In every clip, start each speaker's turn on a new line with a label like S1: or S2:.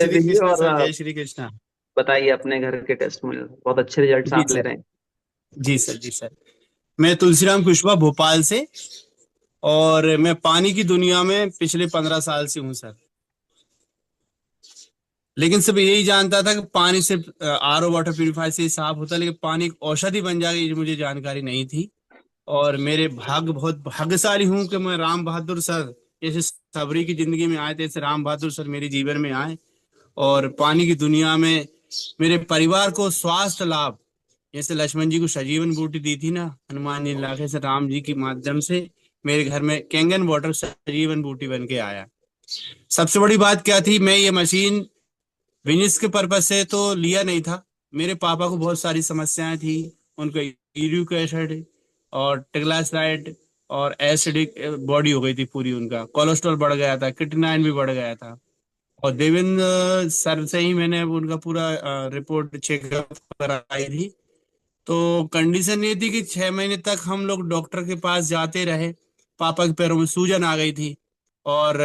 S1: श्री
S2: दीजिए
S1: कृष्णा
S2: और
S1: सर, जय श्री कृष्णा।
S2: बताइए अपने घर के टेस्ट में बहुत अच्छे रिजल्ट्स
S1: जी
S2: आप ले
S1: सर।
S2: रहे हैं।
S1: जी सर, जी सर। मैं तुलसीराम कुशवाहा भोपाल से, और मैं पानी की दुनिया में पिछले 15 साल से हूँ सर। लेकिन सब यही जानता था कि पानी सिर्फ आरओ वाटर प्यूरिफायर से ही साफ होता है, लेकिन पानी एक औषधि बन जाएगी ये मुझे जानकारी नहीं थी। और मेरे भाग्य, बहुत भाग्यशाली हूँ कि मैं राम बहादुर सर जैसे सबरी की जिंदगी में आए थे, ऐसे राम बहादुर सर मेरे जीवन में आए। और पानी की दुनिया में मेरे परिवार को स्वास्थ्य लाभ, जैसे लक्ष्मण जी को सजीवन बूटी दी थी ना हनुमान जी ने लाके, से राम जी के माध्यम से मेरे घर में कैंगन वाटर सजीवन बूटी बन के आया। सबसे बड़ी बात क्या थी, मैं ये मशीन बिजनेस के पर्पज से तो लिया नहीं था। मेरे पापा को बहुत सारी समस्याएं थी। उनको यूरिक एसिड और ट्रिग्लिसराइड और एसिडिक बॉडी हो गई थी पूरी, उनका कोलेस्ट्रॉल बढ़ गया था, क्रिएटिनिन भी बढ़ गया था। और देवेंद्र सर से ही मैंने उनका पूरा रिपोर्ट चेकअप कराई थी। तो कंडीशन ये थी कि 6 महीने तक हम लोग डॉक्टर के पास जाते रहे। पापा के पैरों में सूजन आ गई थी। और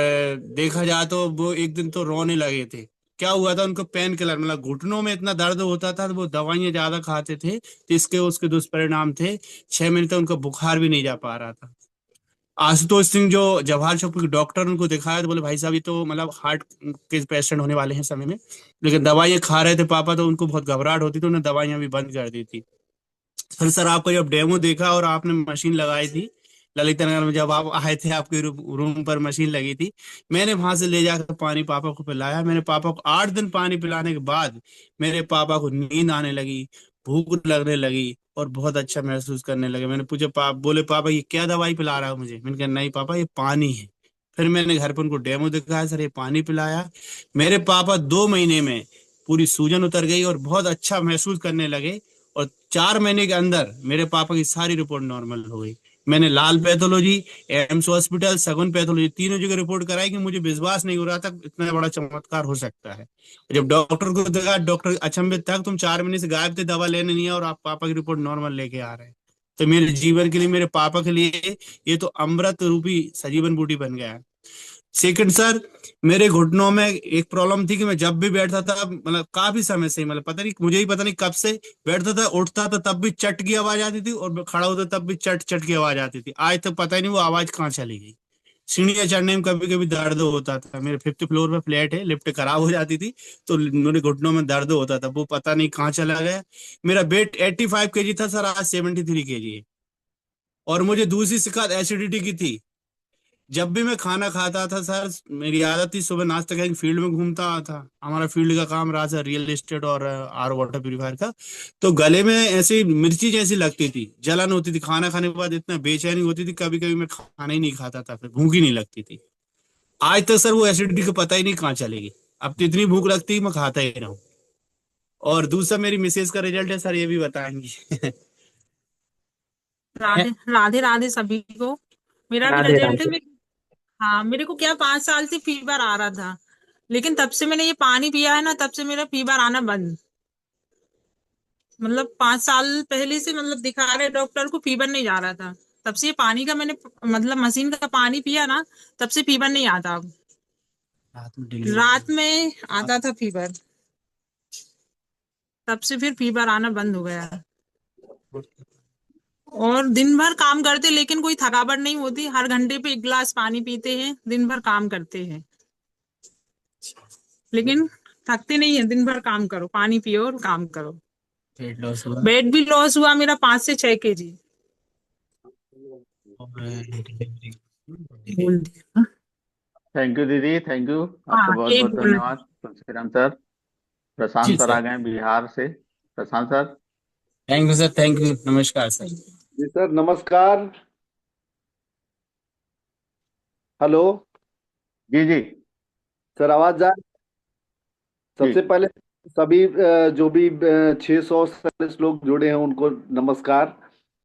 S1: देखा जाए तो वो एक दिन तो रोने लगे थे। क्या हुआ था, उनको पेन किलर, मतलब घुटनों में इतना दर्द होता था तो वो दवाइयां ज्यादा खाते थे, तो इसके उसके दुष्परिणाम थे। 6 महीने तक उनका बुखार भी नहीं जा पा रहा था। आशुतोष सिंह जो जवाहर चौक के डॉक्टर, उनको दिखाया तो बोले भाई साहब ये तो मतलब हार्ट के पेशेंट होने वाले हैं समय में। लेकिन दवाइयाँ खा रहे थे पापा, तो उनको बहुत घबराहट होती थी, उन्होंने दवाइयाँ भी बंद कर दी थी। फिर सर आपका जब डेमो देखा और आपने मशीन लगाई थी ललित नगर में, जब आप आए थे आपके रूम पर मशीन लगी थी, मैंने वहां से ले जाकर पानी पापा को पिलाया। मेरे पापा को 8 दिन पानी पिलाने के बाद मेरे पापा को नींद आने लगी, भूख लगने लगी और बहुत अच्छा महसूस करने लगे। मैंने पूछा, बोले पापा ये क्या दवाई पिला रहा है मुझे? मैंने कहा नहीं पापा ये पानी है। फिर मैंने घर पर उनको डेमो दिखाया, सर ये पानी पिलाया। मेरे पापा 2 महीने में पूरी सूजन उतर गई और बहुत अच्छा महसूस करने लगे। और 4 महीने के अंदर मेरे पापा की सारी रिपोर्ट नॉर्मल हो गई। मैंने लाल पैथोलॉजी, एम्स हॉस्पिटल, सगुन पैथोलॉजी, तीनों जगह रिपोर्ट कराई कि मुझे विश्वास नहीं हो रहा था इतना बड़ा चमत्कार हो सकता है। जब डॉक्टर को देखा, डॉक्टर अचंभित था, तुम 4 महीने से गायब थे, दवा लेने नहीं है और आप पापा की रिपोर्ट नॉर्मल लेके आ रहे हैं। तो मेरे जीवन के लिए, मेरे पापा के लिए ये तो अमृत रूपी सजीवन बूटी बन गया है। सेकंड सर, मेरे घुटनों में एक प्रॉब्लम थी कि मैं जब भी बैठता था, मतलब काफी समय से, मतलब पता नहीं, मुझे ही पता नहीं कब से बैठता था, उठता था तब भी चट की आवाज आती थी, और खड़ा होता तब भी चट चट की आवाज आती थी। आज तक पता ही नहीं वो आवाज कहाँ चली गई। सीढ़ियाँ चढ़ने में कभी कभी दर्द होता था, मेरे 5th फ्लोर पे फ्लैट है, लिफ्ट खराब हो जाती थी, तो मेरे घुटनों में दर्द होता था, वो पता नहीं कहाँ चला गया। मेरा वेट 85 kg था सर, आज 73 kg है। और मुझे दूसरी शिकायत एसिडिटी की थी। जब भी मैं खाना खाता था सर, मेरी आदत थी सुबह नाश्ता करके फील्ड में घूमता था। हमारा फील्ड का काम रहा सर, रियल एस्टेट और आर वाटर प्यूरिफायर का। तो गले में ऐसी मिर्ची जैसी लगती थी, जलन होती थी, खाना खाने के बाद इतना बेचैनी होती थी, कभी कभी मैं खाना ही नहीं खाता था, फिर भूख ही नहीं लगती थी। आज तक सर वो एसिडिटी का पता ही नहीं कहाँ चलेगी। अब तो इतनी भूख लगती है मैं खाता ही रहूं। और दूसरा मेरी मिसेज का रिजल्ट है सर, ये भी बताएंगी।
S3: राधे राधे राधे सभी को। मेरा भी
S2: राधे
S3: रिजल्ट है।
S2: राधे।
S3: हाँ, मेरे को क्या 5 साल से फीवर आ रहा था। लेकिन तब से मैंने ये पानी पिया है ना, तब से मेरा फीवर आना बंद। मतलब 5 साल पहले से मतलब दिखा रहे डॉक्टर को, फीवर नहीं जा रहा था। तब से ये पानी का मैंने मतलब मशीन का पानी पिया ना, तब से फीवर नहीं आता अब।
S1: रात में डिलीवरी।
S3: रात में आता था फीवर, तब से फिर फीवर आना बंद हो गया। और दिन भर काम करते लेकिन कोई थकावट नहीं होती, हर घंटे पे 1 गिलास पानी पीते हैं, दिन भर काम करते हैं लेकिन थकते नहीं है। दिन भर काम करो, पानी पियो और काम करो।
S1: वेट लॉस हुआ।
S3: वेट भी लॉस हुआ मेरा 5 से 6 केजी।
S1: और
S3: बोल दिया।
S2: थैंक यू दीदी, थैंक यू। आपका
S3: हाँ,
S2: बहुत
S3: यही
S2: बहुत
S3: बोल रही
S2: धन्यवाद। तुलसीराम सर।
S1: जी
S2: प्रशांत सर आ
S1: सर।
S2: गए हैं बिहार से। Prashant sir.
S1: Thank you sir, thank you, नमस्कार सर।
S3: थी।
S4: जी सर, नमस्कार। हेलो।
S2: जी जी।
S4: सर आवाज जाए?
S2: जी।
S4: सबसे पहले सभी जो भी 647 लोग जुड़े हैं उनको नमस्कार।